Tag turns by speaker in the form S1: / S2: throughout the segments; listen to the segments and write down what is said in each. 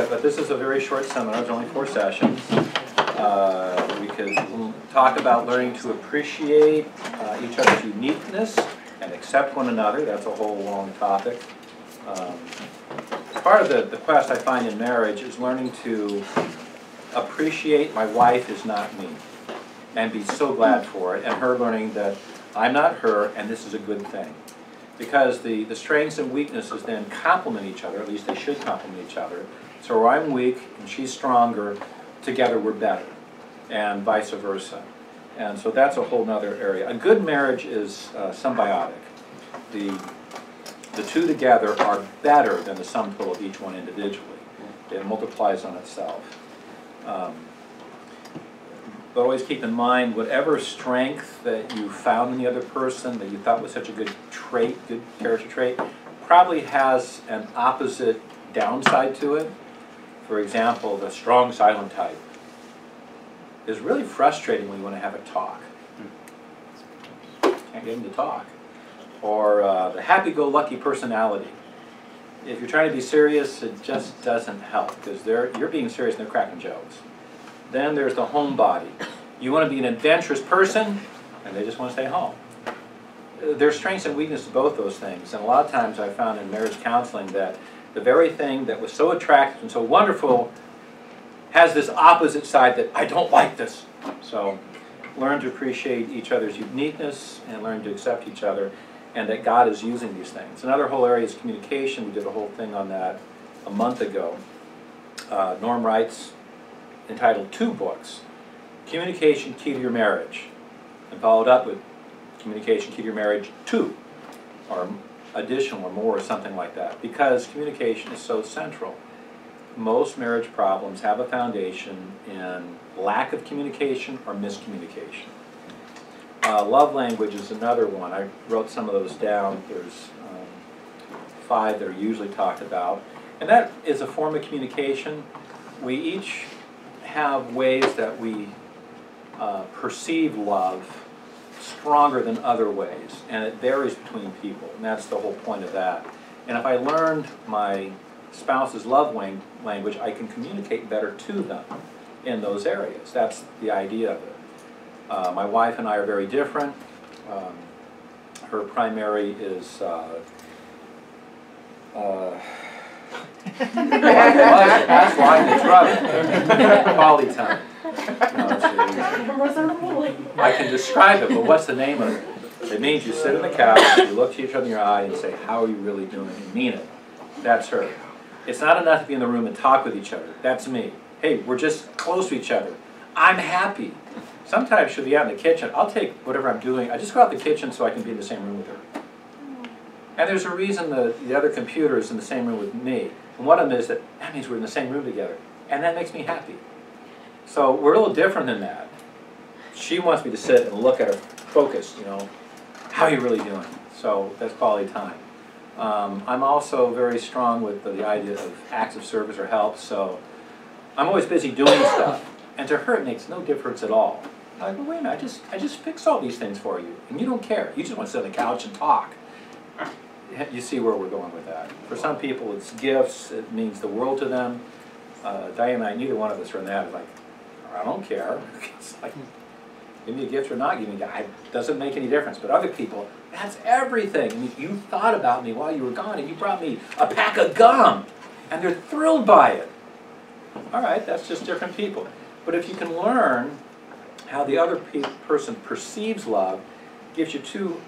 S1: but this is a very short seminar. It's only 4 sessions. We could talk about learning to appreciate each other's uniqueness and accept one another. That's a whole long topic. Part of the quest I find in marriage is learning to appreciate my wife is not me and be so glad for it, and her learning that I'm not her and this is a good thing. Because the strengths and weaknesses then complement each other, at least they should complement each other. So where I'm weak and she's stronger, together we're better, and vice versa. And so that's a whole nother area. A good marriage is symbiotic. The two together are better than the sum total of each one individually. It multiplies on itself. But always keep in mind, whatever strength that you found in the other person that you thought was such a good trait, good character trait, probably has an opposite downside to it. For example, the strong silent type is really frustrating when you want to have a talk. Can't get him to talk. Or the happy-go-lucky personality. If you're trying to be serious, it just doesn't help because you're being serious and they're cracking jokes. Then there's the homebody. You want to be an adventurous person, and they just want to stay home. There's strengths and weaknesses to both those things, and a lot of times I've found in marriage counseling that the very thing that was so attractive and so wonderful has this opposite side that I don't like this. So learn to appreciate each other's uniqueness and learn to accept each other, and that God is using these things. Another whole area is communication. We did a whole thing on that a month ago. Norm writes, entitled 2 books, Communication Key to Your Marriage, and followed up with Communication Key to Your Marriage 2, or additional or more or something like that, because communication is so central. Most marriage problems have a foundation in lack of communication or miscommunication. Love language is another one. I wrote some of those down. There's 5 that are usually talked about, and that is a form of communication. We each have ways that we perceive love stronger than other ways, and it varies between people, and that's the whole point of that. And if I learned my spouse's love language, I can communicate better to them in those areas. That's the idea of it. My wife and I are very different. Her primary is that's why it's trouble. Quality time. No, I can describe it, but what's the name of it? It means you sit on the couch, you look to each other in your eye and say, how are you really doing? And mean it. That's her. It's not enough to be in the room and talk with each other. That's me. Hey, we're just close to each other. I'm happy. Sometimes she'll be out in the kitchen. I'll take whatever I'm doing. I just go out the kitchen so I can be in the same room with her. And there's a reason the other computer is in the same room with me. And one of them is that means we're in the same room together. And that makes me happy. So we're a little different than that. She wants me to sit and look at her focused, how are you really doing? So that's quality time. I'm also very strong with the idea of acts of service or help, so I'm always busy doing stuff. And to her it makes no difference at all. I'm like, well, wait a minute, I just fix all these things for you. And you don't care. You just want to sit on the couch and talk. You see where we're going with that. For some people it's gifts, it means the world to them. Diane and I, neither one of us are in that. It's like, I don't care. It's like, give me a gift or not give me a gift. It doesn't make any difference. But other people, that's everything. I mean, you thought about me while you were gone and you brought me a pack of gum. And they're thrilled by it. All right, that's just different people. But if you can learn how the other person perceives love, gives you 2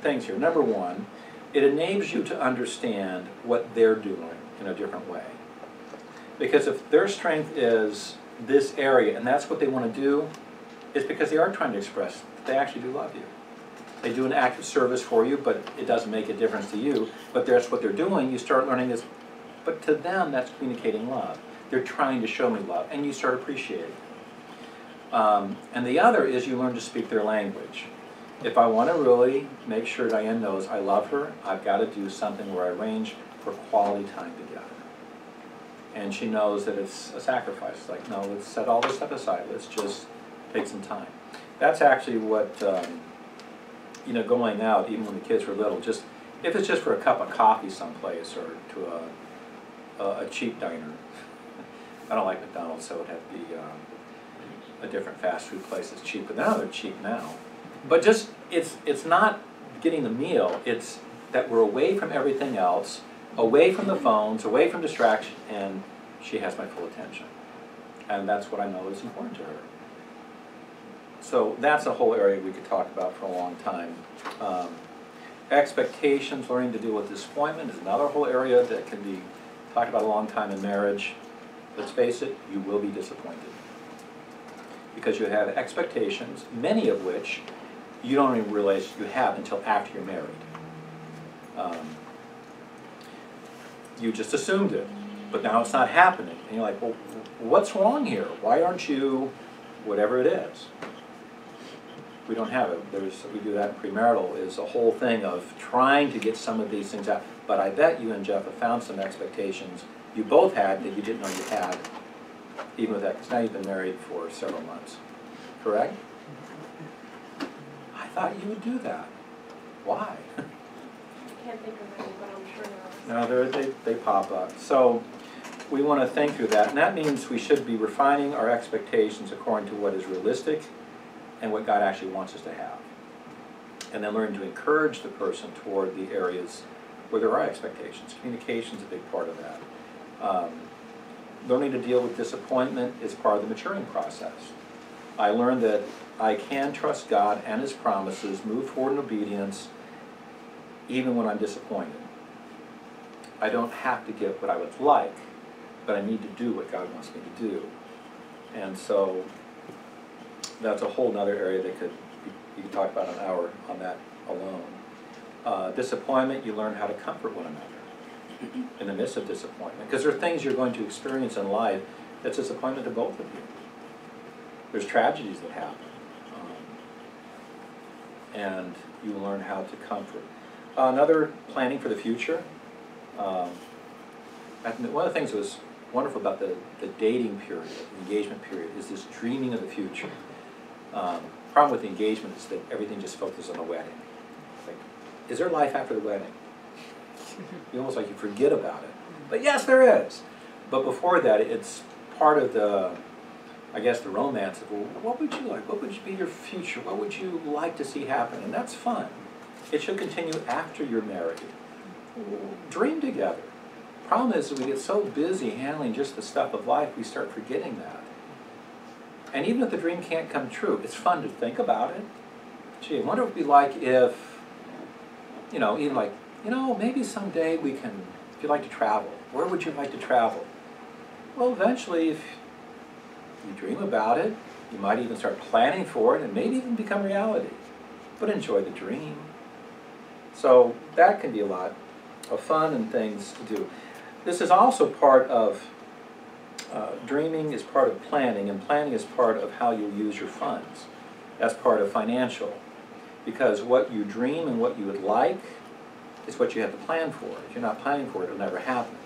S1: things here. Number 1, it enables you to understand what they're doing in a different way. Because if their strength is this area and that's what they want to do, it's because they are trying to express that they actually do love you. They do an act of service for you, but it doesn't make a difference to you. But that's what they're doing. You start learning this. But to them, that's communicating love. They're trying to show me love, and you start appreciating. And the other is you learn to speak their language. If I want to really make sure Diane knows I love her, I've got to do something where I arrange for quality time together. And she knows that it's a sacrifice. It's like, no, let's set all this stuff aside. Let's just take some time. That's actually what, going out, even when the kids were little, if it's just for a cup of coffee someplace or to a cheap diner, I don't like McDonald's, so it would have to be a different fast food place that's cheap. But now they're cheap now. But just, it's not getting the meal, it's that we're away from everything else, away from the phones, away from distraction, and she has my full attention. And that's what I know is important to her. So that's a whole area we could talk about for a long time. Expectations, learning to deal with disappointment is another whole area that can be talked about a long time in marriage. Let's face it, you will be disappointed. Because you have expectations, many of which you don't even realize you have until after you're married. You just assumed it, but now it's not happening. And you're like, well, what's wrong here? Why aren't you whatever it is? We don't have it. We do that in premarital, is a whole thing of trying to get some of these things out. But I bet you and Jeff have found some expectations you both had that you didn't know you had, even with that, because now you've been married for several months. Correct? I thought you would do that. Why?
S2: I can't think of any, but I'm sure there are.
S1: No, they pop up. So we want to think through that, and that means we should be refining our expectations according to what is realistic and what God actually wants us to have. And then learn to encourage the person toward the areas where there are expectations. Communication is a big part of that. Learning to deal with disappointment is part of the maturing process. I learned that I can trust God and His promises, move forward in obedience, even when I'm disappointed. I don't have to get what I would like, but I need to do what God wants me to do. And so that's a whole other area that you could talk about an hour on that alone. Disappointment, you learn how to comfort one another in the midst of disappointment. Because there are things you're going to experience in life that's disappointment to both of you. There's tragedies that happen. And you learn how to comfort. Another, planning for the future. I think one of the things that was wonderful about the dating period, the engagement period, is this dreaming of the future. Problem with the engagement is that everything just focuses on the wedding. Like, is there life after the wedding? You almost like you forget about it. But yes, there is. But before that, it's part of the, I guess, the romance of, well, what would you like? What would be your future? What would you like to see happen? And that's fun. It should continue after you're married. Dream together. Problem is that we get so busy handling just the stuff of life, we start forgetting that. And even if the dream can't come true, it's fun to think about it. Gee, I wonder what it would be like if, even like, maybe someday we can, if you'd like to travel, where would you like to travel? Well, eventually, if you dream about it, you might even start planning for it, and maybe even become reality. But enjoy the dream. So that can be a lot of fun and things to do. This is also part of, dreaming is part of planning, and planning is part of how you use your funds. That's part of financial. Because what you dream and what you would like is what you have to plan for. If you're not planning for it, it'll never happen.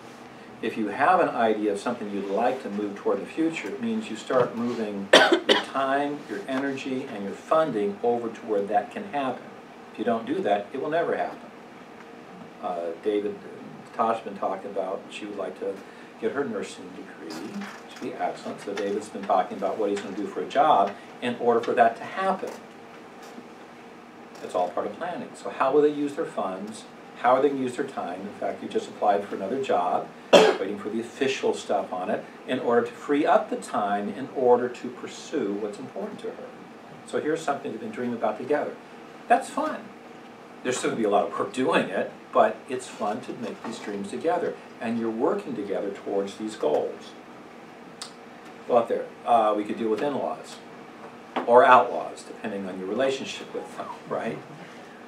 S1: If you have an idea of something you'd like to move toward the future, it means you start moving your time, your energy, and your funding over to where that can happen. If you don't do that, it will never happen. Tasha's been talking about she would like to get her nursing degree, which would be excellent. So David's been talking about what he's going to do for a job in order for that to happen. It's all part of planning. So how will they use their funds? How are they going to use their time? In fact, you just applied for another job, waiting for the official stuff on it, in order to free up the time in order to pursue what's important to her. So here's something they've been dreaming about together. That's fun. There's still going to be a lot of work doing it, but it's fun to make these dreams together. And you're working together towards these goals. Go out there. We could deal with in-laws or outlaws, depending on your relationship with them, right?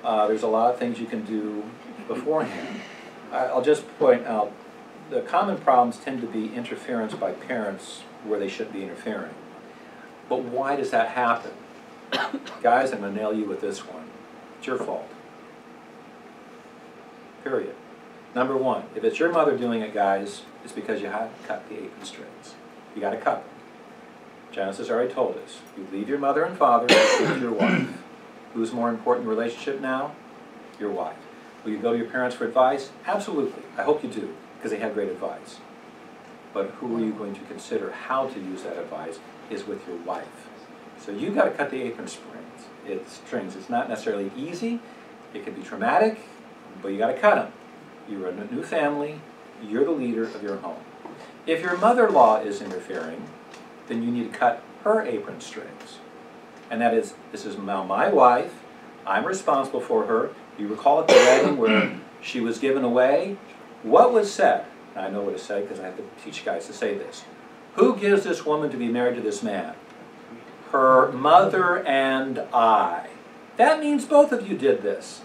S1: There's a lot of things you can do beforehand. I'll just point out, the common problems tend to be interference by parents where they shouldn't be interfering. But why does that happen? Guys, I'm going to nail you with this one. It's your fault. Period. Number one, if it's your mother doing it, guys, it's because you haven't cut the apron strings. You got to cut them. Genesis already told us. You leave your mother and father and leave your wife. Who's more important in the relationship now? Your wife. Will you go to your parents for advice? Absolutely. I hope you do, because they have great advice. but who are you going to consider how to use that advice is with your wife. So you've got to cut the apron strings. It's not necessarily easy. It can be traumatic, but you got to cut them. You're in a new family. You're the leader of your home. If your mother-in-law is interfering, then you need to cut her apron strings. And that is, this is now my wife. I'm responsible for her. You recall at the wedding where she was given away? What was said? I know what to say because I have to teach guys to say this. Who gives this woman to be married to this man? Her mother and I. That means both of you did this.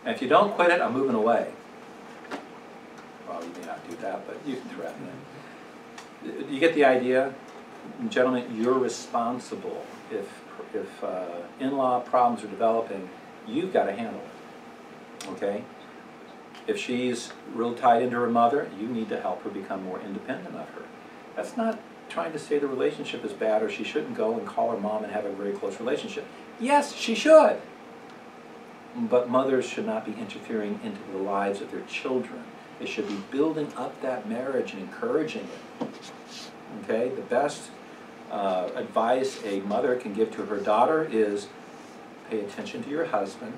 S1: And if you don't quit it, I'm moving away. Well, you may not do that, but you can threaten it. You get the idea? Gentlemen, you're responsible. If in-law problems are developing, you've got to handle it. Okay? If she's real tied into her mother, you need to help her become more independent of her. That's not trying to say the relationship is bad or she shouldn't go and call her mom and have a very close relationship. Yes, she should. But mothers should not be interfering into the lives of their children. They should be building up that marriage and encouraging it. Okay? The best advice a mother can give to her daughter is pay attention to your husband,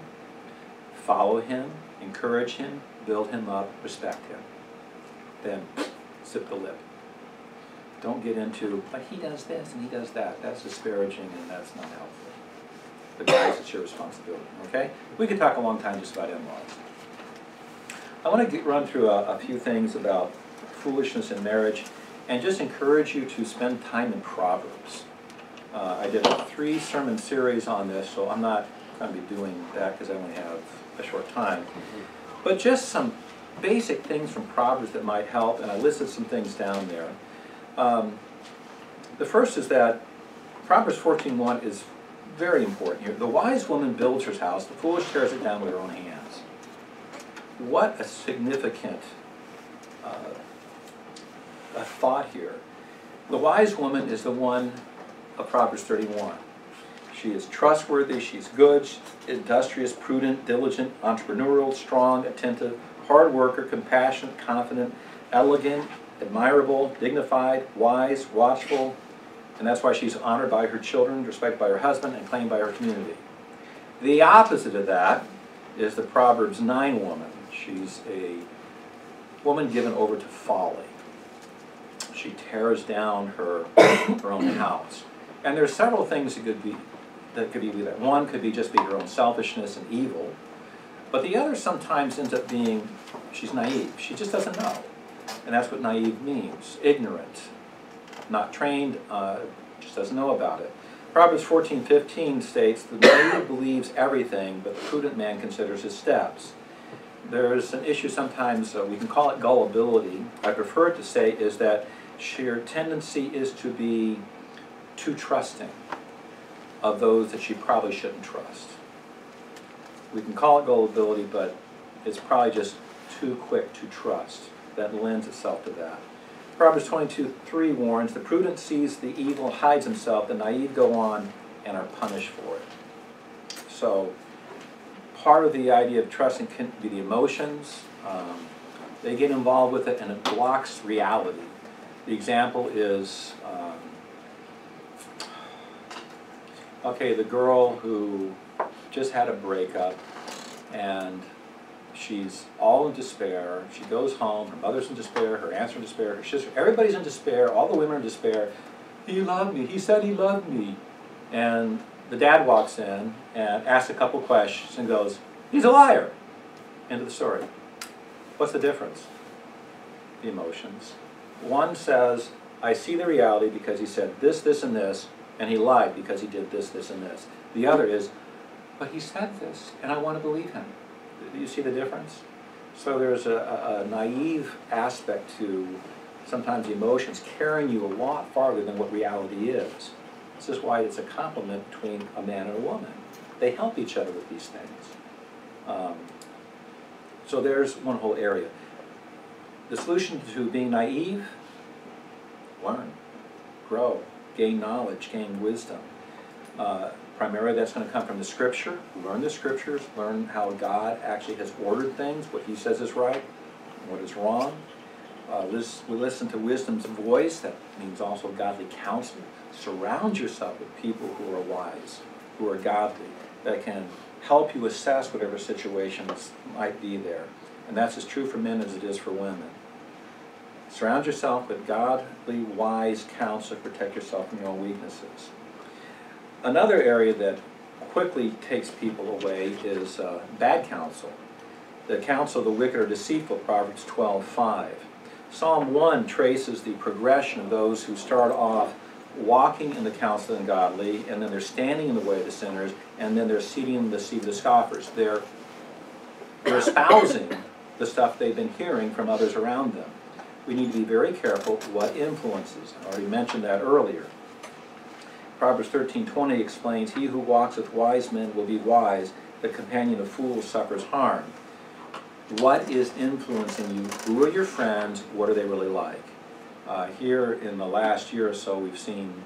S1: follow him, encourage him, build him up, respect him. Then zip the lip. Don't get into, but he does this and he does that. That's disparaging and that's not helpful. But guys, it's your responsibility, okay? We could talk a long time just about in-laws. I want to run through a few things about foolishness in marriage and just encourage you to spend time in Proverbs. I did a 3-sermon series on this, so I'm not going to be doing that because I only have a short time. But just some basic things from Proverbs that might help, and I listed some things down there. The first is that Proverbs 14:1 is very important here. The wise woman builds her house, the foolish tears it down with her own hands. What a significant a thought here. The wise woman is the one of Proverbs 31. She is trustworthy, she's good, industrious, prudent, diligent, entrepreneurial, strong, attentive, hard worker, compassionate, confident, elegant, admirable, dignified, wise, watchful, and that's why she's honored by her children, respected by her husband, and claimed by her community. The opposite of that is the Proverbs 9 woman. She's a woman given over to folly. She tears down her own house. And there are several things that could be that. One could be just be her own selfishness and evil, but the other sometimes ends up being she's naive. She just doesn't know. And that's what naive means. Ignorant, not trained, just doesn't know about it. Proverbs 14:15 states, the naive believes everything, but the prudent man considers his steps. There's an issue sometimes, we can call it gullibility. I prefer to say is that her tendency is to be too trusting of those that she probably shouldn't trust. We can call it gullibility, but it's probably just too quick to trust. That lends itself to that. Proverbs 22:3 warns, the prudent sees the evil, hides himself, the naive go on and are punished for it. So part of the idea of trusting can be the emotions. They get involved with it and it blocks reality. The example is, okay, the girl who just had a breakup and she's all in despair. She goes home, her mother's in despair, her aunt's in despair, her sister, everybody's in despair, all the women are in despair. He loved me, he said he loved me. And the dad walks in and asks a couple questions and goes, he's a liar. End of the story. What's the difference? The emotions. One says, I see the reality because he said this, this, and this, and he lied because he did this, this, and this. The other is, but he said this, and I want to believe him. Do you see the difference? So there's a naive aspect to sometimes emotions carrying you a lot farther than what reality is. This is why it's a complement between a man and a woman. They help each other with these things. So there's one whole area. The solution to being naive, learn, grow, gain knowledge, gain wisdom. Primarily that's going to come from the Scripture. Learn the Scriptures, learn how God actually has ordered things, what He says is right, what is wrong. We listen to wisdom's voice. That means also godly counsel. Surround yourself with people who are wise, who are godly, that can help you assess whatever situations might be there. And that's as true for men as it is for women. Surround yourself with godly, wise counsel to protect yourself from your own weaknesses. Another area that quickly takes people away is bad counsel. The counsel of the wicked are deceitful, Proverbs 12:5. Psalm 1 traces the progression of those who start off walking in the counsel of the godly, and then they're standing in the way of the sinners, and then they're seating in the seat of the scoffers. They're espousing the stuff they've been hearing from others around them. We need to be very careful what influences. I already mentioned that earlier. Proverbs 13:20 explains, "He who walks with wise men will be wise, the companion of fools suffers harm." What is influencing you? Who are your friends? What are they really like? Here in the last year or so, we've seen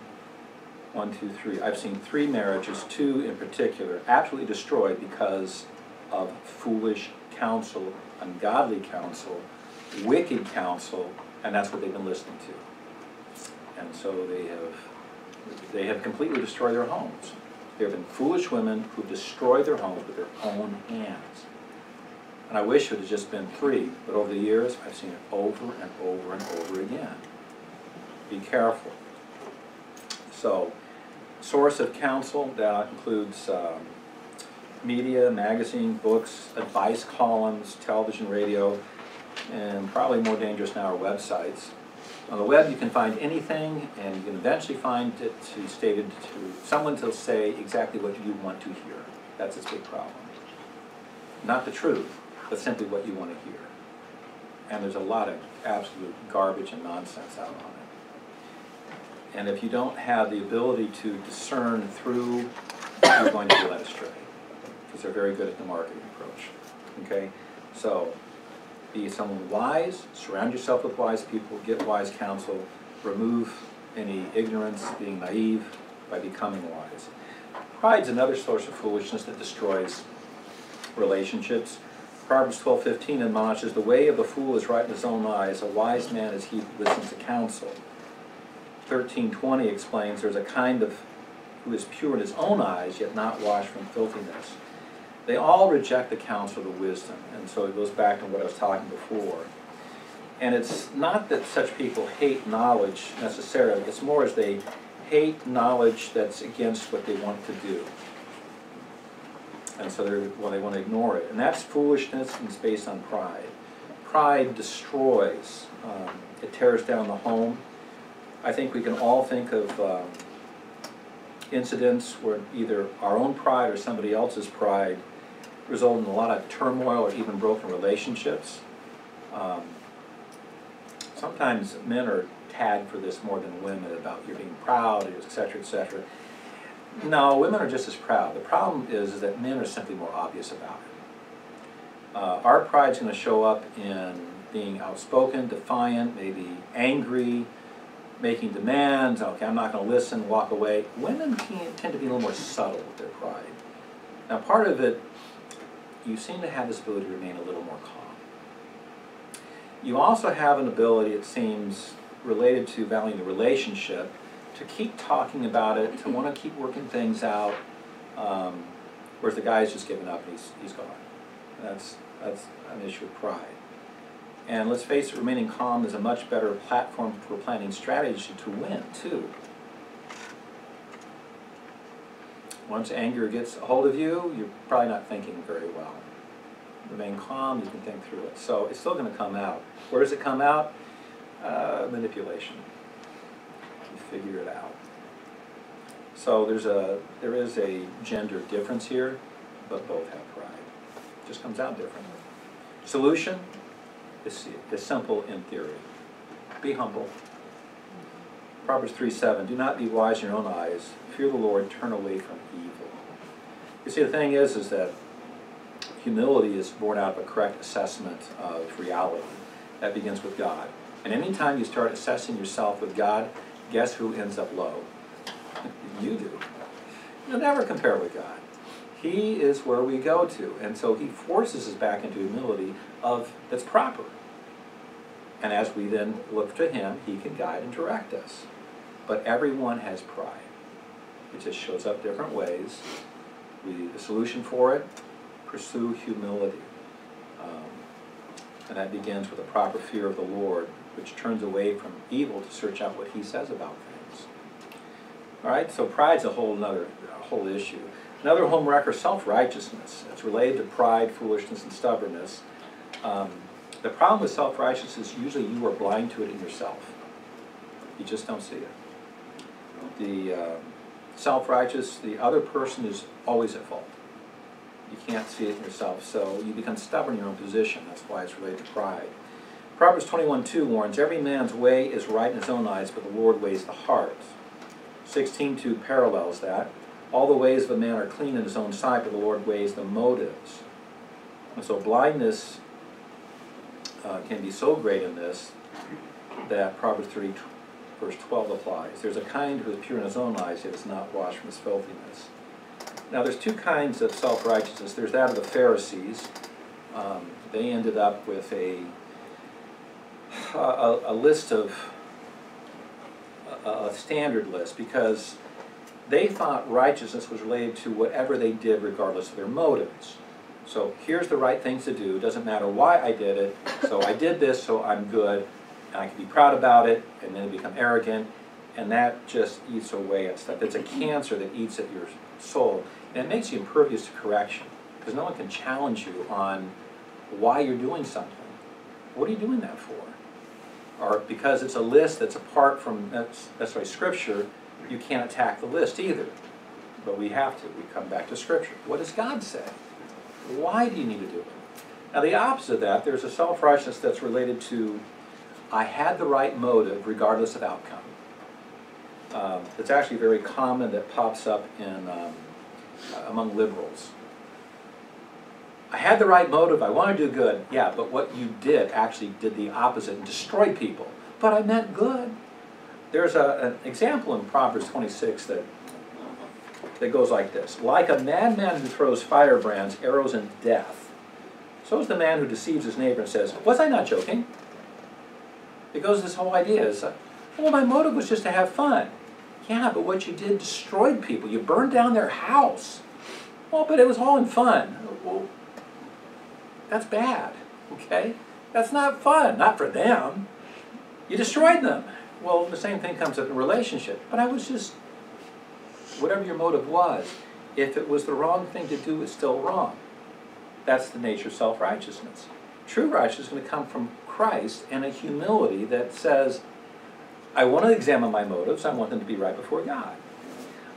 S1: I've seen 3 marriages, 2 in particular, absolutely destroyed because of foolish counsel, ungodly counsel, wicked counsel, and that's what they've been listening to. And so they have completely destroyed their homes. There have been foolish women who destroyed their homes with their own hands. And I wish it had just been 3, but over the years, I've seen it over and over and over again. Be careful. So, source of counsel, that includes media, magazine, books, advice columns, television, radio, and probably more dangerous now are websites. On the web you can find anything, and you can eventually find it stated to someone to say exactly what you want to hear. That's its big problem. Not the truth, but simply what you want to hear. And there's a lot of absolute garbage and nonsense out on it. And if you don't have the ability to discern through, you're going to be led astray, because they're very good at the marketing approach. Okay? So, be someone wise, surround yourself with wise people, get wise counsel, remove any ignorance, being naive, by becoming wise. Pride's another source of foolishness that destroys relationships. Proverbs 12:15 admonishes, "The way of a fool is right in his own eyes, a wise man is he who listens to counsel." 13:20 explains, "There's a kind of who is pure in his own eyes, yet not washed from filthiness." They all reject the counsel of wisdom, and so it goes back to what I was talking before. And it's not that such people hate knowledge necessarily, it's more as they hate knowledge that's against what they want to do. And so they want to ignore it. And that's foolishness, and it's based on pride. Pride destroys. It tears down the home. I think we can all think of incidents where either our own pride or somebody else's pride result in a lot of turmoil or even broken relationships. Sometimes men are tagged for this more than women, about you being proud, etc., etc. No, women are just as proud. The problem is that men are simply more obvious about it. Our pride's going to show up in being outspoken, defiant, maybe angry, making demands. Okay, I'm not going to listen, walk away. Women tend to be a little more subtle with their pride. Now, part of it, you seem to have this ability to remain a little more calm. You also have an ability, it seems, related to valuing the relationship, to keep talking about it, to want to keep working things out, whereas the guy's just given up and he's gone. That's an issue of pride. And let's face it, remaining calm is a much better platform for planning strategy to win, too. Once anger gets a hold of you, you're probably not thinking very well. Remain calm, you can think through it. So it's still going to come out. Where does it come out? Manipulation. You figure it out. So there is a gender difference here, but both have pride. It just comes out differently. Solution is simple in theory. Be humble. Proverbs 3:7, "Do not be wise in your own eyes. Fear the Lord, turn away from evil." You see, the thing is that humility is born out of a correct assessment of reality. That begins with God. And any time you start assessing yourself with God, guess who ends up low? You do. You'll never compare with God. He is where we go to. And so he forces us back into humility that's proper. And as we then look to him, he can guide and direct us. But everyone has pride. It just shows up different ways. The solution for it, pursue humility. And that begins with a proper fear of the Lord, which turns away from evil to search out what he says about things. All right, so pride's a whole issue. Another home wrecker, self-righteousness. It's related to pride, foolishness, and stubbornness. The problem with self-righteousness is usually you are blind to it in yourself. You just don't see it. The self-righteous, the other person is always at fault. You can't see it in yourself, so you become stubborn in your own position. That's why it's related to pride. Proverbs 21:2 warns, every man's way is right in his own eyes, but the Lord weighs the heart. 16:2 parallels that. All the ways of a man are clean in his own sight, but the Lord weighs the motives. And so blindness can be so great in this that Proverbs 3 verse 12 applies. There's a kind who is pure in his own eyes, yet is not washed from his filthiness. Now there's two kinds of self-righteousness. There's that of the Pharisees. They ended up with a list of, a standard list, because they thought righteousness was related to whatever they did regardless of their motives. So here's the right things to do. It doesn't matter why I did it. So I did this, so I'm good. And I can be proud about it, and then become arrogant. And that just eats away at stuff. It's a cancer that eats at your soul. And it makes you impervious to correction, because no one can challenge you on why you're doing something. What are you doing that for? Or because it's a list that's apart from necessarily Scripture, you can't attack the list either. But we have to. We come back to Scripture. What does God say? Why do you need to do it? Now the opposite of that, there's a self-righteousness that's related to, I had the right motive regardless of outcome. It's actually very common that pops up in among liberals. I had the right motive, I want to do good. Yeah, but what you did actually did the opposite and destroyed people. But I meant good. There's an example in Proverbs 26 that goes like this. Like a madman who throws firebrands, arrows, and death, so is the man who deceives his neighbor and says, was I not joking? Because this whole idea is, well, my motive was just to have fun. Yeah, but what you did destroyed people. You burned down their house. Well, but it was all in fun. Well, that's bad, okay? That's not fun, not for them. You destroyed them. Well, the same thing comes up in a relationship. But I was just, whatever your motive was, if it was the wrong thing to do, it's still wrong. That's the nature of self-righteousness. True righteousness is going to come from Christ and a humility that says, I want to examine my motives. I want them to be right before God.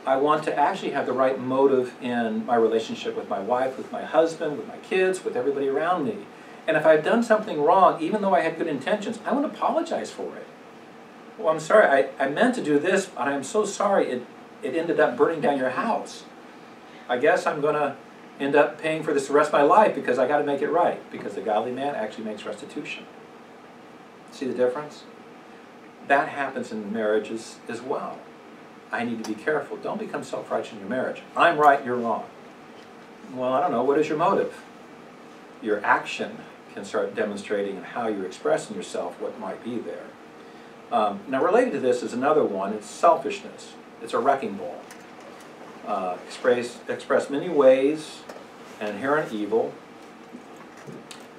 S1: I want to actually have the right motive in my relationship with my wife, with my husband, with my kids, with everybody around me. And if I've done something wrong, even though I had good intentions, I want to apologize for it. Well, I'm sorry, I meant to do this, but I'm so sorry it ended up burning down your house. I guess I'm going to end up paying for this the rest of my life because I got to make it right, because the godly man actually makes restitution. See the difference? That happens in marriages as well. I need to be careful. Don't become self-righteous in your marriage. I'm right, you're wrong. Well, I don't know. What is your motive? Your action can start demonstrating how you're expressing yourself, what might be there. Now, related to this is another one. It's selfishness. It's a wrecking ball. Expressed many ways, an inherent evil.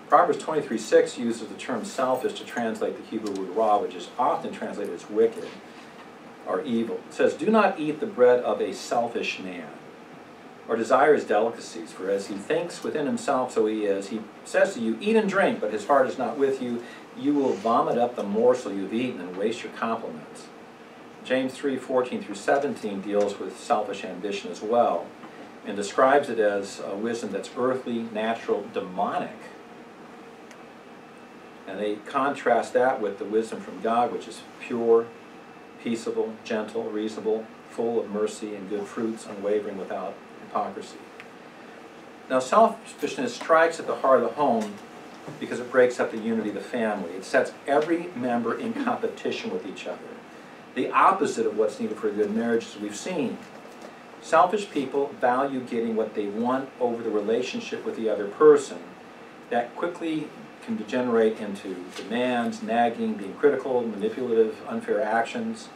S1: Proverbs 23:6 uses the term selfish to translate the Hebrew word ra, which is often translated as wicked or evil. It says, do not eat the bread of a selfish man, or desire his delicacies, for as he thinks within himself, so he is. He says to you, eat and drink, but his heart is not with you. You will vomit up the morsel you've eaten and waste your compliments. James 3:14-17 deals with selfish ambition as well, and describes it as a wisdom that's earthly, natural, demonic. And they contrast that with the wisdom from God, which is pure, peaceable, gentle, reasonable, full of mercy and good fruits, unwavering, without hypocrisy. Now, selfishness strikes at the heart of the home because it breaks up the unity of the family. It sets every member in competition with each other. The opposite of what's needed for a good marriage, as we've seen. Selfish people value getting what they want over the relationship with the other person. That quickly can degenerate into demands, nagging, being critical, manipulative, unfair actions.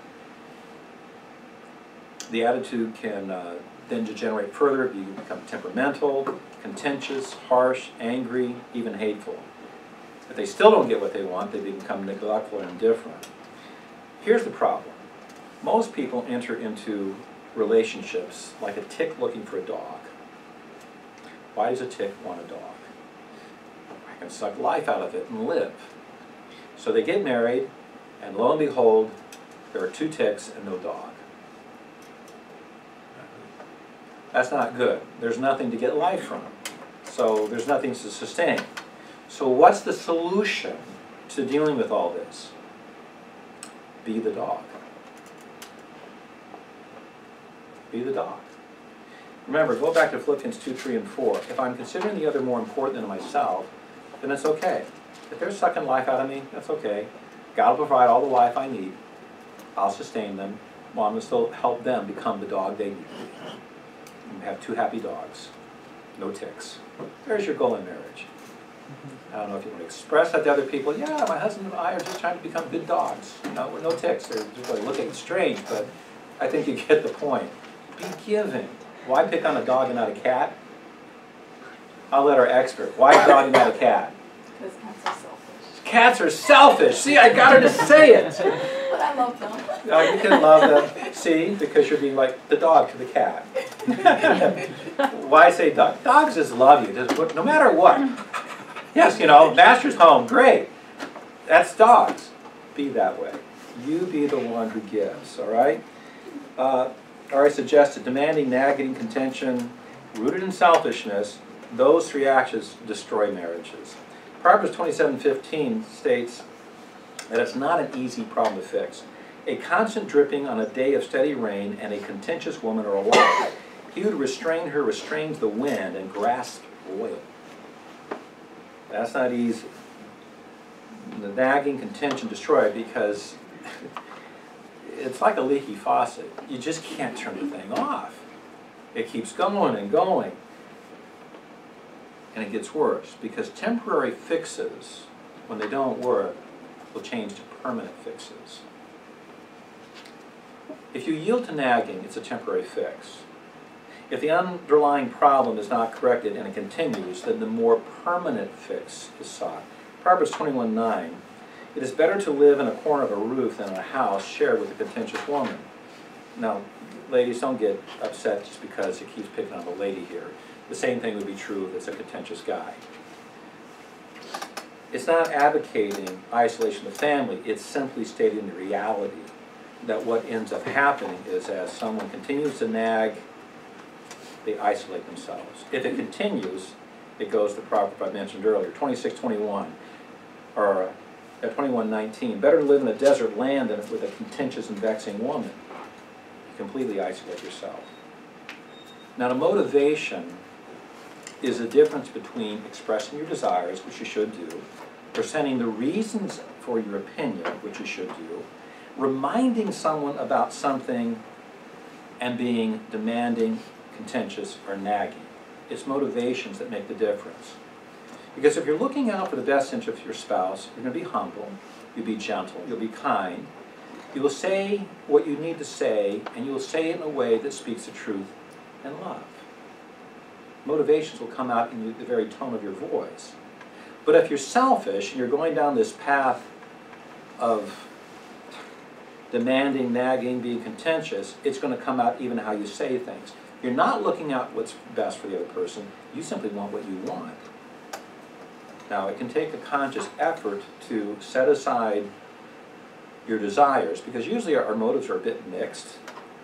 S1: The attitude can then degenerate further. You can become temperamental, contentious, harsh, angry, even hateful. If they still don't get what they want, they become neglectful and indifferent. Here's the problem. Most people enter into relationships like a tick looking for a dog. Why does a tick want a dog? I can suck life out of it and live. So they get married, and lo and behold, there are 2 ticks and no dog. That's not good. There's nothing to get life from. So there's nothing to sustain. So what's the solution to dealing with all this? Be the dog. Be the dog. Remember, go back to Philippians 2, 3, and 4. If I'm considering the other more important than myself, then it's okay. If they're sucking life out of me, that's okay. God will provide all the life I need. I'll sustain them. Well, I'm going to still help them become the dog they need. And have 2 happy dogs. No ticks. There's your goal in marriage. I don't know if you want to express that to other people. Yeah, my husband and I are just trying to become good dogs. You know, with no ticks. They're just like looking strange, but I think you get the point. Be giving. Why pick on a dog and not a cat? I'll let our expert. Why a dog and not a cat?
S2: Because cats are selfish.
S1: Cats are selfish. See, I got her to say it.
S2: But I love them.
S1: You can love them. See, because you're being like the dog to the cat. Why say dog? Dogs just love you, just, no matter what. Yes, you know, master's home, great. That's dogs. Be that way. You be the one who gives, all right? I suggested demanding, nagging, contention, rooted in selfishness. Those 3 actions destroy marriages. Proverbs 27:15 states that it's not an easy problem to fix. A constant dripping on a day of steady rain and a contentious woman are alike. He who restrain her restrains the wind and grasps oil. That's not easy. The nagging, contention destroy it because it's like a leaky faucet. You just can't turn the thing off. It keeps going and going. And it gets worse because temporary fixes, when they don't work, will change to permanent fixes. If you yield to nagging, it's a temporary fix. If the underlying problem is not corrected and it continues, then the more permanent fix is sought. Proverbs 21:9, it is better to live in a corner of a roof than in a house shared with a contentious woman. Now, ladies, don't get upset just because it keeps picking on the lady here. The same thing would be true if it's a contentious guy. It's not advocating isolation of the family, it's simply stating the reality that what ends up happening is as someone continues to nag, they isolate themselves. If it continues, it goes to the proverb I mentioned earlier, 26:21, or 21:19. Better to live in a desert land than with a contentious and vexing woman. You completely isolate yourself. Now, the motivation is the difference between expressing your desires, which you should do, presenting the reasons for your opinion, which you should do, reminding someone about something, and being demanding, contentious, or nagging. It's motivations that make the difference. Because if you're looking out for the best interest of your spouse, you're going to be humble, you'll be gentle, you'll be kind, you will say what you need to say, and you will say it in a way that speaks the truth and love. Motivations will come out in the very tone of your voice. But if you're selfish and you're going down this path of demanding, nagging, being contentious, it's going to come out even how you say things. You're not looking out what's best for the other person, you simply want what you want. Now, it can take a conscious effort to set aside your desires, because usually our motives are a bit mixed.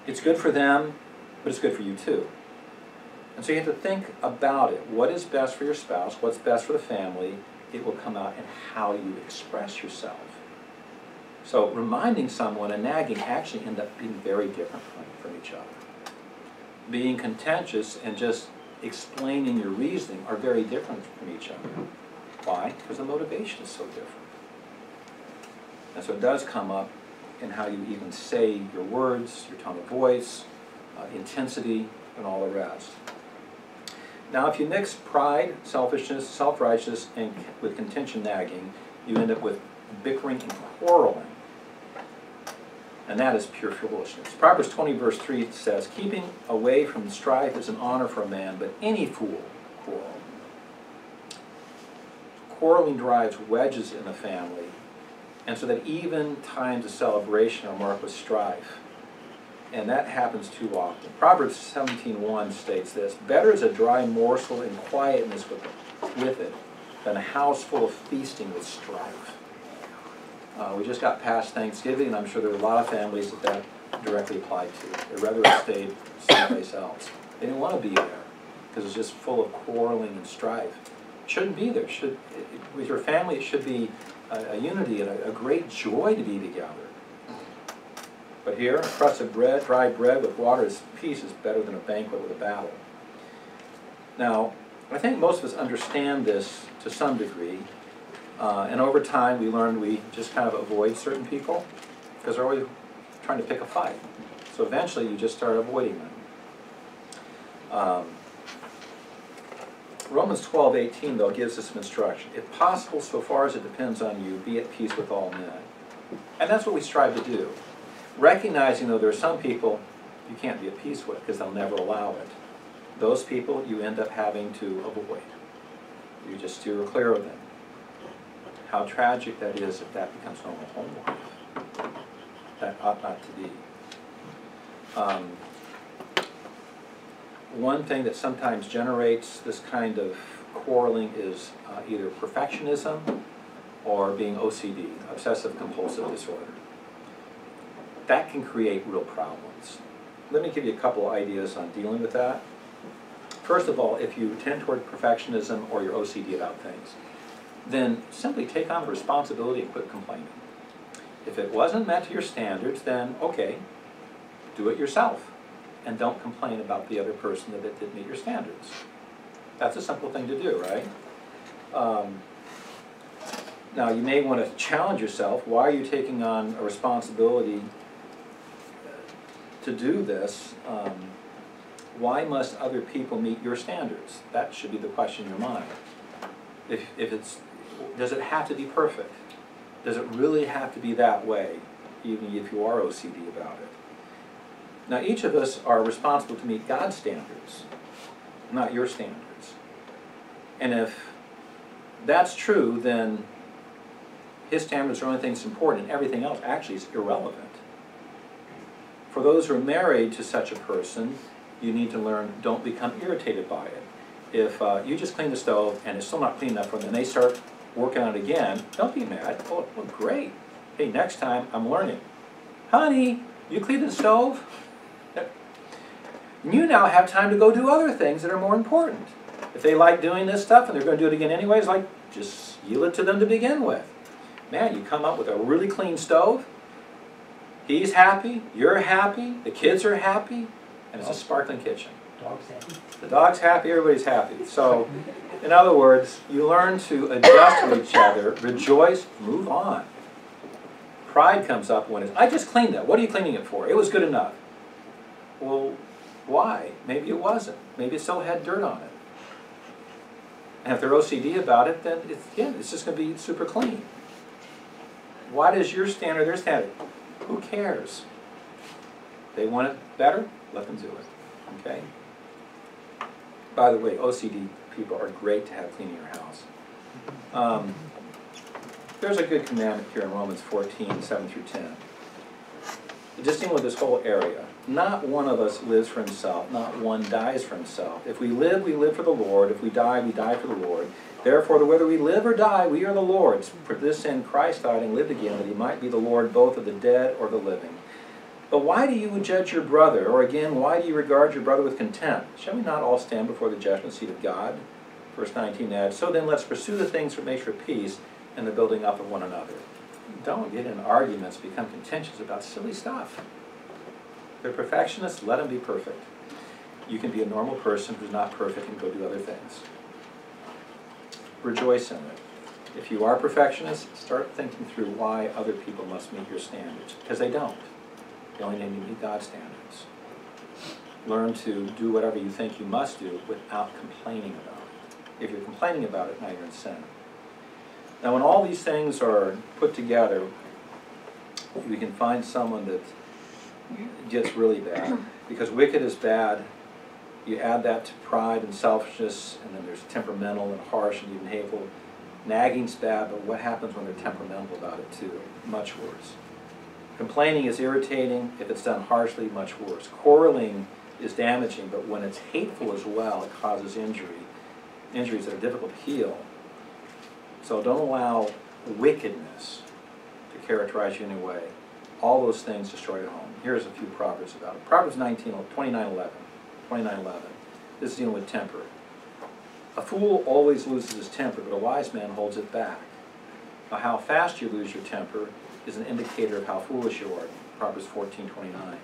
S1: It's good for them, but it's good for you too. And so you have to think about it. What is best for your spouse? What's best for the family? It will come out in how you express yourself. So reminding someone and nagging actually end up being very different from each other. Being contentious and just explaining your reasoning are very different from each other. Why? Because the motivation is so different. And so it does come up in how you even say your words, your tone of voice, intensity, and all the rest. Now, if you mix pride, selfishness, self-righteousness, and with contention, nagging, you end up with bickering and quarreling. And that is pure foolishness. Proverbs 20, verse 3 says, keeping away from strife is an honor for a man, but any fool quarrel. Quarreling drives wedges in the family, and so that even times of celebration are marked with strife. And that happens too often. Proverbs 17:1 states this, better is a dry morsel and quietness with it than a house full of feasting with strife. We just got past Thanksgiving, and I'm sure there are a lot of families that directly applied to. They'd rather have stayed someplace else. They didn't want to be there because it's just full of quarreling and strife. It shouldn't be there. With your family, it should be a unity and a great joy to be together. But here, a crust of bread, dry bread with water as peace is better than a banquet with a battle. Now, I think most of us understand this to some degree. And over time, we learned we just kind of avoid certain people because they're always trying to pick a fight. So eventually, you just start avoiding them. Romans 12:18, though, gives us some instruction. If possible, so far as it depends on you, be at peace with all men. And that's what we strive to do. Recognizing, though, there are some people you can't be at peace with because they'll never allow it. Those people you end up having to avoid. You just steer clear of them. How tragic that is if that becomes normal home life. That ought not to be. One thing that sometimes generates this kind of quarreling is either perfectionism or being OCD, obsessive compulsive disorder. That can create real problems. Let me give you a couple ideas on dealing with that. First of all, if you tend toward perfectionism or you're OCD about things, then simply take on the responsibility and quit complaining. If it wasn't met to your standards, then okay, do it yourself. And don't complain about the other person that it didn't meet your standards. That's a simple thing to do, right? Now, you may want to challenge yourself. Why are you taking on a responsibility to do this? Why must other people meet your standards? That should be the question in your mind. Does it have to be perfect? Does it really have to be that way, even if you are OCD about it? Now, each of us are responsible to meet God's standards, not your standards. And if that's true, then His standards are the only thing that's important, and everything else actually is irrelevant. For those who are married to such a person, you need to learn, don't become irritated by it. If you just clean the stove and it's still not clean enough for them, and they start working on it again, don't be mad. Oh, well, great. Hey, next time I'm learning. Honey, you cleaned the stove? You now have time to go do other things that are more important. If they like doing this stuff and they're going to do it again anyways, like, just yield it to them to begin with. Man, you come up with a really clean stove, he's happy, you're happy, the kids are happy, and it's a sparkling kitchen.
S3: Dog's happy.
S1: The dog's happy, everybody's happy. So, in other words, you learn to adjust to each other, rejoice, move on. Pride comes up when it's, I just cleaned that. What are you cleaning it for? It was good enough. Well, why? Maybe it wasn't. Maybe it still had dirt on it. And if they're OCD about it, then it's just going to be super clean. Why does your standard, their standard? Who cares? They want it better? Let them do it. Okay? By the way, OCD people are great to have cleaning your house. There's a good commandment here in Romans 14, 7 through 10. Just dealing with this whole area. Not one of us lives for himself, not one dies for himself. If we live for the Lord. If we die for the Lord. Therefore, whether we live or die, we are the Lord's. For this end Christ died and lived again, that He might be the Lord both of the dead or the living. But why do you judge your brother? Or again, why do you regard your brother with contempt? Shall we not all stand before the judgment seat of God? Verse 19 adds, so then let's pursue the things that make for peace and the building up of one another. Don't get in arguments, become contentious about silly stuff. They're perfectionists, let them be perfect. You can be a normal person who's not perfect and go do other things. Rejoice in it. If you are perfectionists, start thinking through why other people must meet your standards. Because they don't. They only need to meet God's standards. Learn to do whatever you think you must do without complaining about it. If you're complaining about it, now you're in sin. Now when all these things are put together, we can find someone that gets really bad. Because wicked is bad, you add that to pride and selfishness, and then there's temperamental and harsh and even hateful. Nagging's bad, but what happens when they're temperamental about it too? Much worse. Complaining is irritating. If it's done harshly, much worse. Quarreling is damaging, but when it's hateful as well, it causes injuries that are difficult to heal. So don't allow wickedness to characterize you in any way. All those things destroy your home. Here's a few Proverbs about it. Proverbs 29:11. This is dealing with temper. A fool always loses his temper, but a wise man holds it back. Now, how fast you lose your temper is an indicator of how foolish you are. Proverbs 14:29.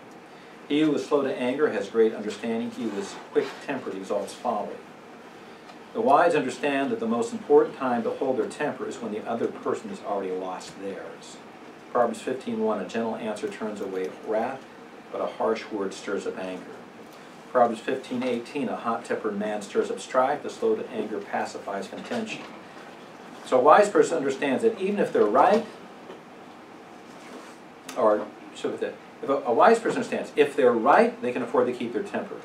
S1: He who is slow to anger has great understanding. He who is quick-tempered exalts folly. The wise understand that the most important time to hold their temper is when the other person has already lost theirs. Proverbs 15:1, a gentle answer turns away wrath, but a harsh word stirs up anger. Proverbs 15:18, a hot-tempered man stirs up strife, the slow to anger pacifies contention. So a wise person understands that even if they're right, or if a wise person understands, if they're right, they can afford to keep their temper.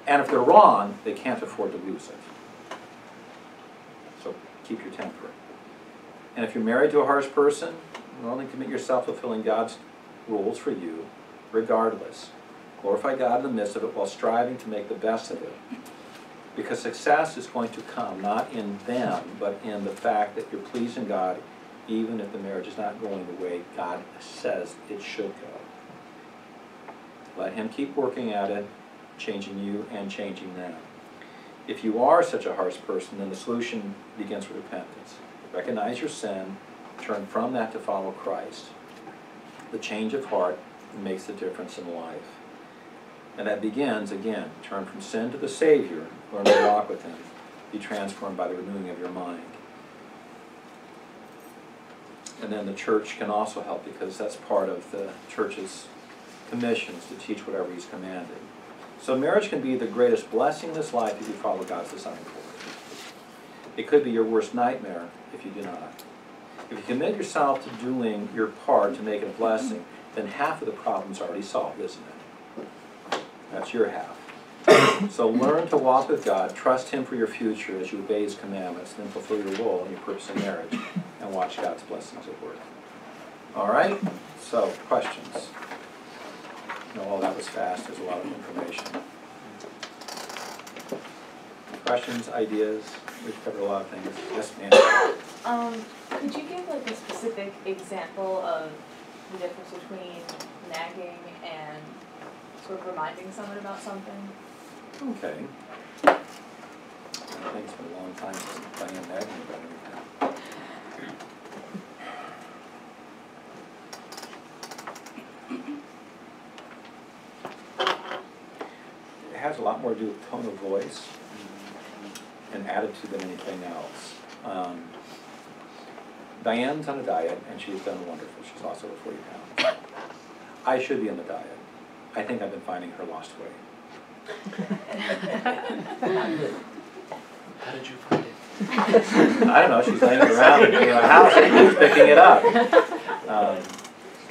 S1: And if they're wrong, they can't afford to lose it. So keep your temper. And if you're married to a harsh person, only commit yourself to fulfilling God's rules for you, regardless. Glorify God in the midst of it while striving to make the best of it. Because success is going to come not in them, but in the fact that you're pleasing God, even if the marriage is not going the way God says it should go. Let Him keep working at it, changing you and changing them. If you are such a harsh person, then the solution begins with repentance. Recognize your sin, turn from that to follow Christ. The change of heart makes the difference in life. And that begins, again, turn from sin to the Savior, learn to walk with Him, be transformed by the renewing of your mind. And then the church can also help, because that's part of the church's commissions, to teach whatever He's commanded. So marriage can be the greatest blessing in this life if you follow God's design for it. It could be your worst nightmare if you do not. If you commit yourself to doing your part to make it a blessing, then half of the problem's already solved, isn't it? That's your half. So learn to walk with God, trust Him for your future as you obey His commandments, then fulfill your role in your purpose in marriage, and watch God's blessings at work. All right? So, questions? No, that was fast. There's a lot of information. Questions, ideas? We've covered a lot of things. Yes, ma'am.
S2: Could you give like a specific example of the difference between nagging and sort of reminding someone about something?
S1: Okay. I think it's been a long time since I've been nagging about anything. It has a lot more to do with tone of voice and attitude than anything else. Diane's on a diet, and she's done wonderful. She's lost over 40 pounds. I should be on the diet. I think I've been finding her lost weight.
S3: How did you find it?
S1: I don't know. She's laying it around in her house and she's picking it up.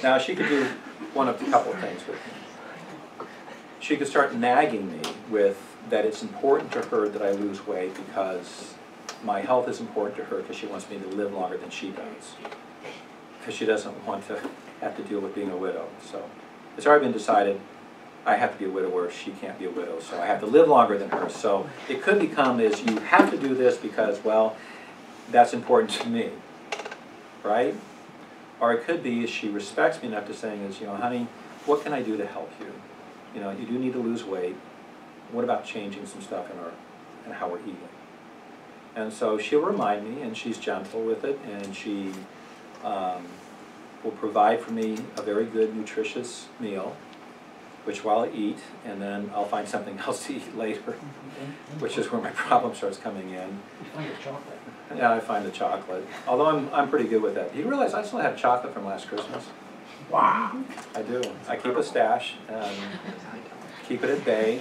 S1: Now, she could do one of a couple of things with me. She could start nagging me with that it's important to her that I lose weight because my health is important to her, because she wants me to live longer than she does. Because she doesn't want to have to deal with being a widow. So it's already been decided I have to be a widower, she can't be a widow, so I have to live longer than her. So it could become is you have to do this because, well, that's important to me, right? Or it could be is she respects me enough to saying is, you know, honey, what can I do to help you? You know, you do need to lose weight. What about changing some stuff in how we're eating? And so she'll remind me, and she's gentle with it, and she will provide for me a very good, nutritious meal, which while I eat, and then I'll find something else to eat later, which is where my problem starts coming in.
S3: You find the chocolate.
S1: Yeah, I find the chocolate. Although I'm pretty good with that. Do you realize I still have chocolate from last Christmas?
S3: Wow.
S1: I do. I keep a stash and keep it at bay.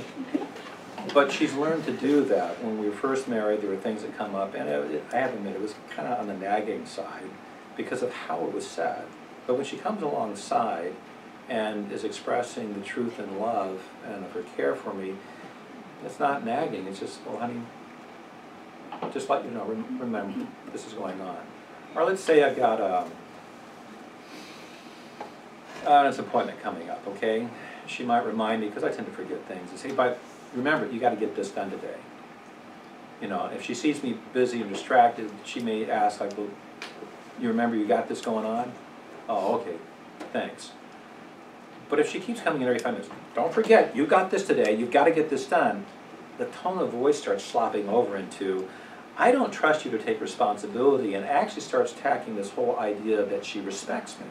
S1: But she's learned to do that. When we were first married, there were things that come up, and I have to admit, it was kind of on the nagging side because of how it was said. But when she comes alongside and is expressing the truth and love and of her care for me, it's not nagging. It's just, well, honey, just let you know, remember, this is going on. Or let's say I've got an appointment coming up, okay? She might remind me, because I tend to forget things, and say, but remember, you got to get this done today. You know, if she sees me busy and distracted, she may ask, like, well, you remember you got this going on? Oh, okay, thanks. But if she keeps coming in every 5 minutes, don't forget, you got this today, you've got to get this done, the tone of voice starts slopping over into, I don't trust you to take responsibility, and actually starts tacking this whole idea that she respects me.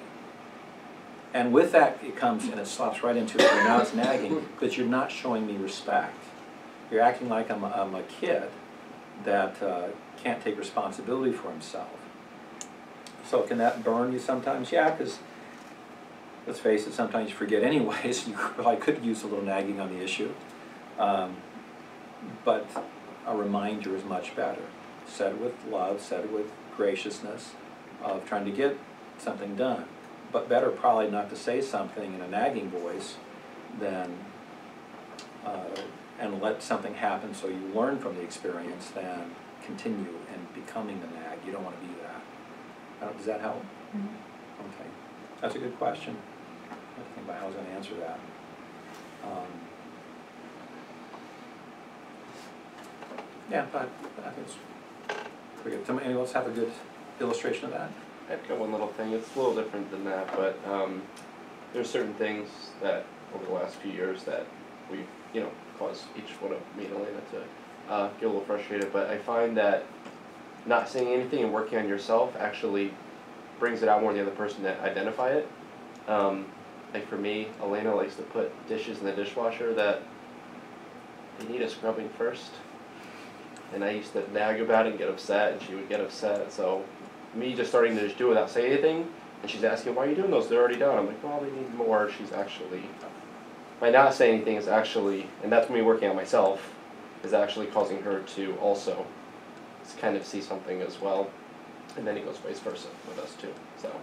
S1: And with that, it comes and it slops right into it. Now it's nagging because you're not showing me respect. You're acting like I'm a kid that can't take responsibility for himself. So can that burn you sometimes? Yeah, because let's face it, sometimes you forget anyways. You probably could use a little nagging on the issue. But a reminder is much better. Said with love, said with graciousness of trying to get something done. But better probably not to say something in a nagging voice than and let something happen so you learn from the experience than continue and becoming the nag. You don't want to be that. Does that help? Mm-hmm. Okay. That's a good question. I have to think about how I was going to answer that. Yeah, but I think it's pretty good. Anyone else have a good illustration of that?
S4: I've got one little thing. It's a little different than that, but there's certain things that over the last few years that we've, caused each one of me and Elena to get a little frustrated. But I find that not saying anything and working on yourself actually brings it out more in the other person to identify it. Like for me, Elena likes to put dishes in the dishwasher that they need a scrubbing first. And I used to nag about it and get upset, and she would get upset. So me just starting to just do it without saying anything, and she's asking, why are you doing those? They're already done. I'm like, well, they need more. She's actually, by not saying anything is actually, and that's me working on myself, is actually causing her to also kind of see something as well. And then it goes vice versa with us too. So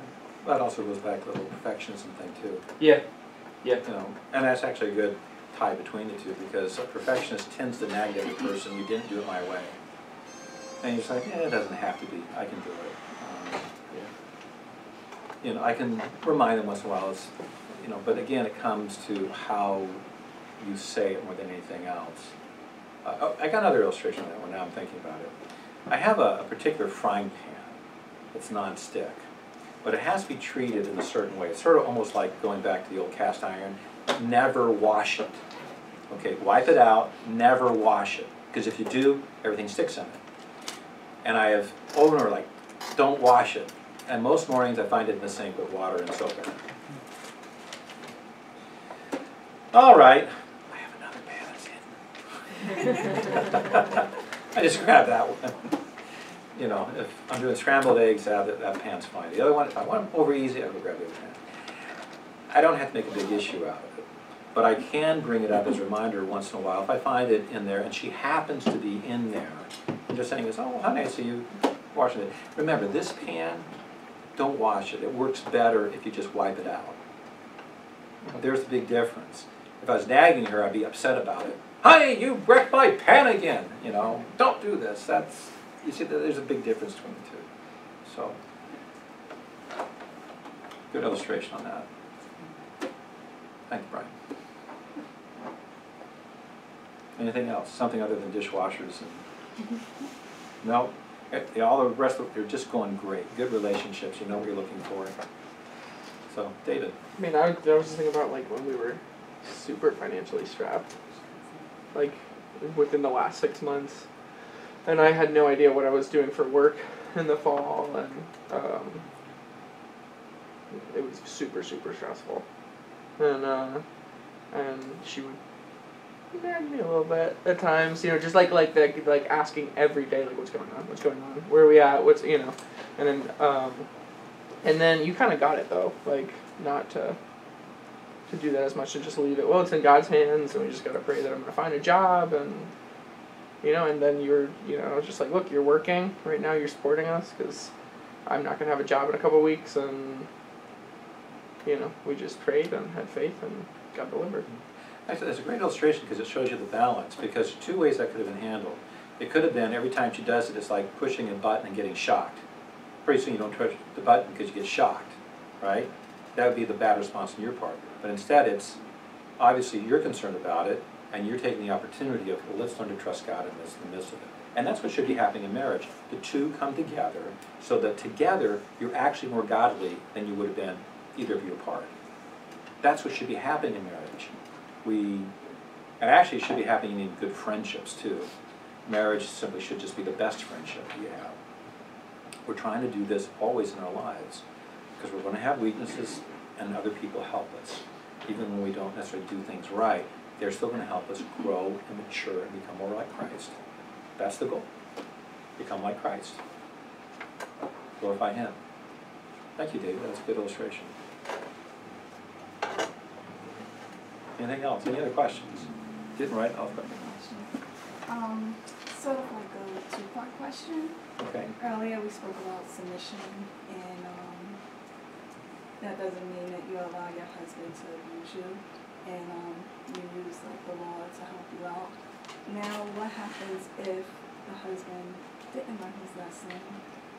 S1: that also goes back to the little perfectionism thing too.
S4: Yeah, yeah.
S1: And that's actually a good tie between the two, because a perfectionist tends to nag the other person, you didn't do it my way. And you're just like, it doesn't have to be, I can do it. I can remind them once in a while, but again, it comes to how you say it more than anything else. I got another illustration of that one, now I'm thinking about it. I have a particular frying pan that's non-stick, but it has to be treated in a certain way. It's sort of almost like going back to the old cast iron. Never wash it. Okay, wipe it out, never wash it. Because if you do, everything sticks in it. And I have over and over, like, don't wash it. And most mornings I find it in the sink with water and soap in it. All right, I have another pan that's hidden. I just grabbed that one. If I'm doing scrambled eggs, that pan's fine. The other one, if I want them over easy, I go grab the other pan. I don't have to make a big issue out of it. But I can bring it up as a reminder once in a while if I find it in there and she happens to be in there. I'm just saying this, oh, honey, I see you washing it. Remember, this pan, don't wash it. It works better if you just wipe it out. There's the big difference. If I was nagging her, I'd be upset about it. Honey, you wrecked my pan again. Don't do this. You see, there's a big difference between the two. So, good illustration on that. Thanks, Brian. Anything else? Something other than dishwashers? No? All the rest of it, they're just going great. Good relationships, you know what you're looking for. So, David.
S5: I mean, I was just thinking about like when we were super financially strapped, like within the last 6 months, and I had no idea what I was doing for work in the fall, and it was super, super stressful. And she would nag me a little bit at times, just like asking every day, like, what's going on, where are we at, and then you kind of got it though, like not to do that as much, to just leave it. Well, it's in God's hands, and we just gotta pray that I'm gonna find a job, and and then just like, look, you're working right now, you're supporting us, because I'm not gonna have a job in a couple of weeks, and we just prayed and had faith, and God delivered.
S1: Actually, it's a great illustration because it shows you the balance, because two ways that could have been handled. It could have been every time she does it, it's like pushing a button and getting shocked. Pretty soon you don't push the button because you get shocked, right? That would be the bad response on your part. But instead it's, obviously you're concerned about it, and you're taking the opportunity of, well, let's learn to trust God in the midst of it. And that's what should be happening in marriage. The two come together so that together you're actually more godly than you would have been either of you apart. That's what should be happening in marriage. And actually it should be happening in good friendships too. Marriage simply should just be the best friendship you have. We're trying to do this always in our lives because we're going to have weaknesses, and other people help us. Even when we don't necessarily do things right, they're still going to help us grow and mature and become more like Christ. That's the goal. Become like Christ. Glorify Him. Thank you, David. That's a good illustration. Anything else? Any other questions? Didn't write? I'll go.
S6: Sort of like a two-part question.
S1: Okay.
S6: Earlier we spoke about submission, and that doesn't mean that you allow your husband to abuse you, and you use like the law to help you out. Now, what happens if the husband didn't learn his lesson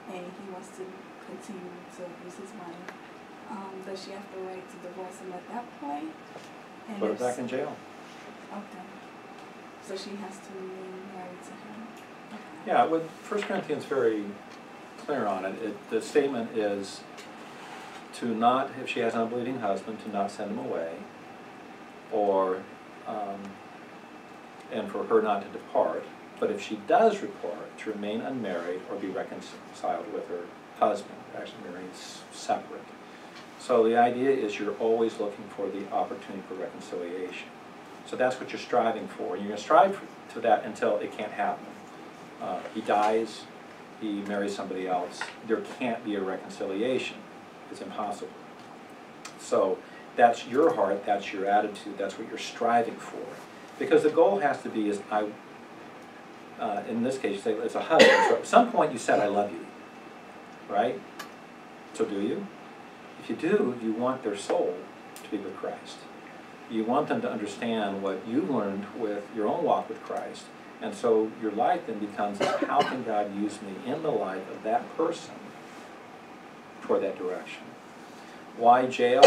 S6: and he wants to continue to abuse his wife? Does she have the right to divorce him at that point? And
S1: Put her back in jail.
S6: Okay. So she has to remain married to him. Okay.
S1: Yeah, with 1 Corinthians very clear on it. The statement is to not, if she has an unbelieving husband, to not send him away, or and for her not to depart. But if she does depart, to remain unmarried or be reconciled with her husband, actually married separate. So the idea is you're always looking for the opportunity for reconciliation. So that's what you're striving for. And you're going to strive to that until it can't happen. He dies, he marries somebody else. There can't be a reconciliation. It's impossible. So that's your heart, that's your attitude, that's what you're striving for. Because the goal has to be, in this case, you say it's a husband. So at some point you said, I love you, right? So do you? If you do, you want their soul to be with Christ. You want them to understand what you've learned with your own walk with Christ. And so your life then becomes, how can God use me in the life of that person toward that direction? Why jail?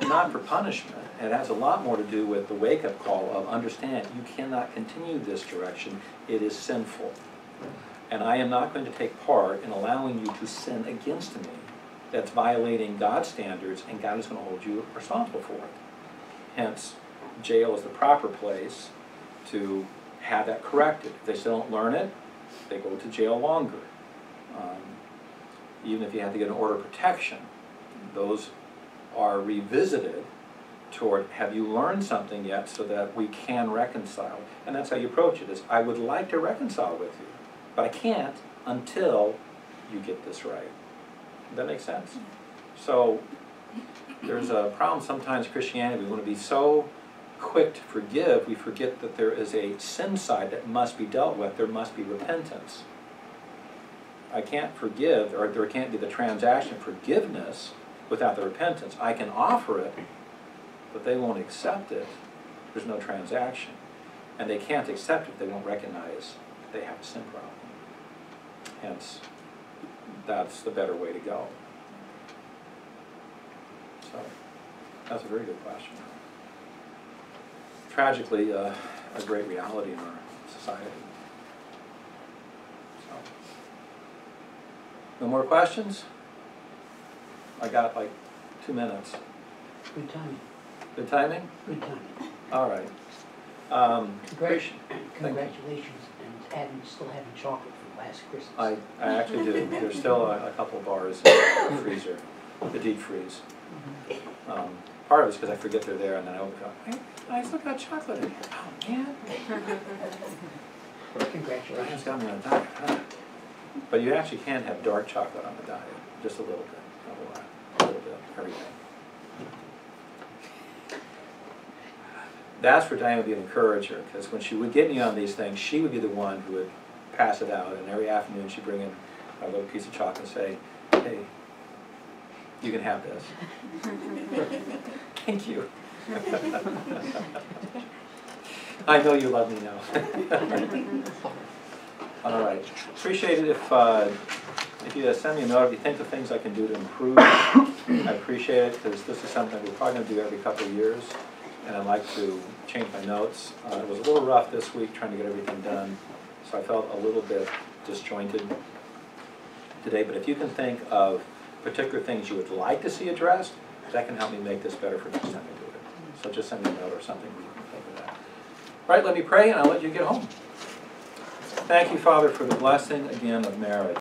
S1: Not for punishment. It has a lot more to do with the wake-up call of understand you cannot continue this direction. It is sinful. And I am not going to take part in allowing you to sin against me. That's violating God's standards, and God is going to hold you responsible for it. Hence, jail is the proper place to have that corrected. If they still don't learn it, they go to jail longer. Even if you have to get an order of protection, those are revisited toward, have you learned something yet so that we can reconcile? And that's how you approach it, is I would like to reconcile with you, but I can't until you get this right. Does that make sense? So there's a problem sometimes in Christianity. We want to be so quick to forgive, we forget that there is a sin side that must be dealt with. There must be repentance. I can't forgive, or there can't be the transaction of forgiveness without the repentance. I can offer it, but they won't accept it. There's no transaction. And they can't accept it if they won't recognize they have a sin problem. Hence, that's the better way to go. So, that's a very good question. Tragically, a great reality in our society. So, no more questions? I got like 2 minutes.
S3: Good timing.
S1: Good timing?
S3: Good timing.
S1: All right.
S3: Congratulations, and still having chocolate from last Christmas.
S1: I actually do. There's still a couple of bars in the freezer, the deep freeze. Part of it's because I forget they're there, and then I open up. Hey, I still got chocolate in here. Oh man! Brian's
S3: Congratulations.
S1: got me on a diet, huh? But you actually can have dark chocolate on the diet, just a little bit, not a lot, a little bit every day. That's where Diane would be an encourager, because when she would get me on these things, she would be the one who would pass it out, and every afternoon she'd bring in a little piece of chocolate and say, hey, you can have this. Thank you. I know you love me now. All right. Appreciate it if you send me a note if you think of things I can do to improve. I appreciate it, because this is something we're probably going to do every couple of years, and I'd like to change my notes. It was a little rough this week trying to get everything done, so I felt a little bit disjointed today. But if you can think of particular things you would like to see addressed, that can help me make this better for next time I do it. So just send me a note or something where you can think of that. All right, let me pray and I'll let you get home. Thank you, Father, for the blessing again of marriage.